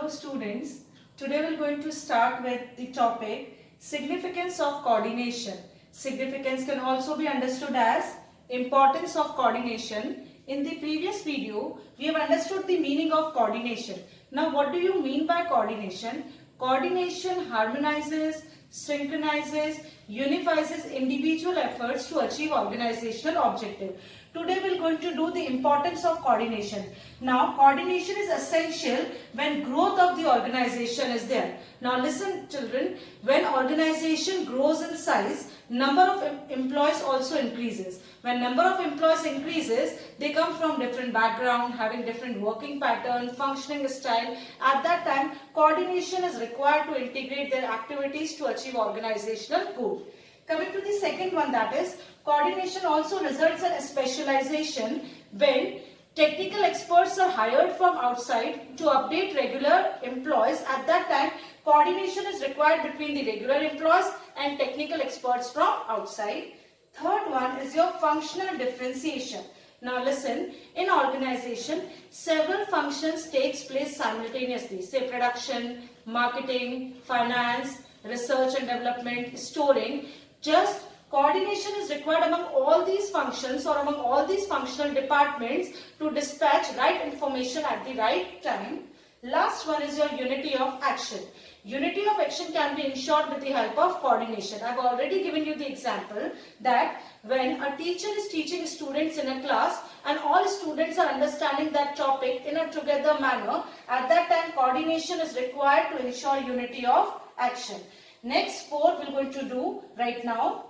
Hello students, today we are going to start with the topic significance of coordination. Significance can also be understood as importance of coordination. In the previous video, we have understood the meaning of coordination. Now what do you mean by coordination? Coordination harmonizes, synchronizes, unifies individual efforts to achieve organizational objective. Today we are going to do the importance of coordination. Now coordination is essential when growth of the organization is there. Now listen children, when organization grows in size, number of employees also increases. When number of employees increases, they come from different background, having different working pattern, functioning style. At that time, coordination is required to integrate their activities to achieve organizational goal. Coming to the second one, that is coordination also results in a specialization when technical experts are hired from outside to update regular employees. At that time, coordination is required between the regular employees and technical experts from outside. Third one is your functional differentiation. Now listen, in organization, several functions takes place simultaneously. Say production, marketing, finance, research and development, storing. Just coordination is required among all these functions or among all these functional departments to dispatch right information at the right time. Last one is your unity of action. Unity of action can be ensured with the help of coordination. I have already given you the example that when a teacher is teaching students in a class and all students are understanding that topic in a together manner, at that time coordination is required to ensure unity of action. Next, fourth we are going to do right now.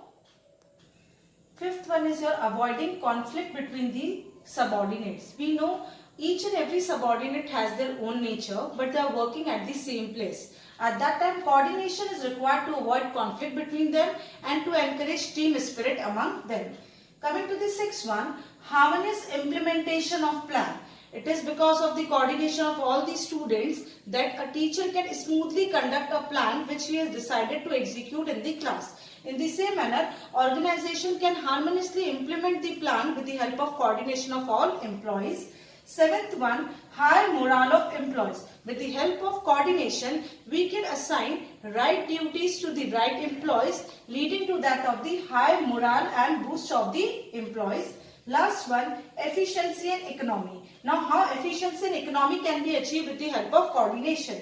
Fifth one is your avoiding conflict between the subordinates. We know each and every subordinate has their own nature, but they are working at the same place. At that time, coordination is required to avoid conflict between them and to encourage team spirit among them. Coming to the sixth one, harmonious implementation of plan. It is because of the coordination of all the students that a teacher can smoothly conduct a plan which he has decided to execute in the class. In the same manner, organization can harmoniously implement the plan with the help of coordination of all employees. Seventh one, high morale of employees. With the help of coordination, we can assign right duties to the right employees, leading to that of the high morale and boost of the employees. Last one, efficiency and economy. Now, how efficiency and economy can be achieved with the help of coordination?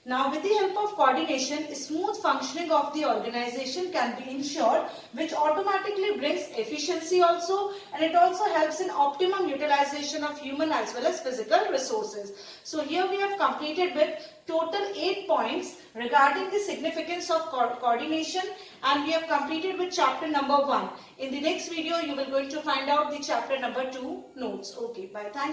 Now, with the help of coordination, smooth functioning of the organization can be ensured, which automatically brings efficiency also, and it also helps in optimum utilization of human as well as physical resources. So, here we have completed with total 8 points regarding the significance of coordination, and we have completed with chapter number 1. In the next video, you will going to find out the chapter number 2 notes. Okay, bye. Thank you.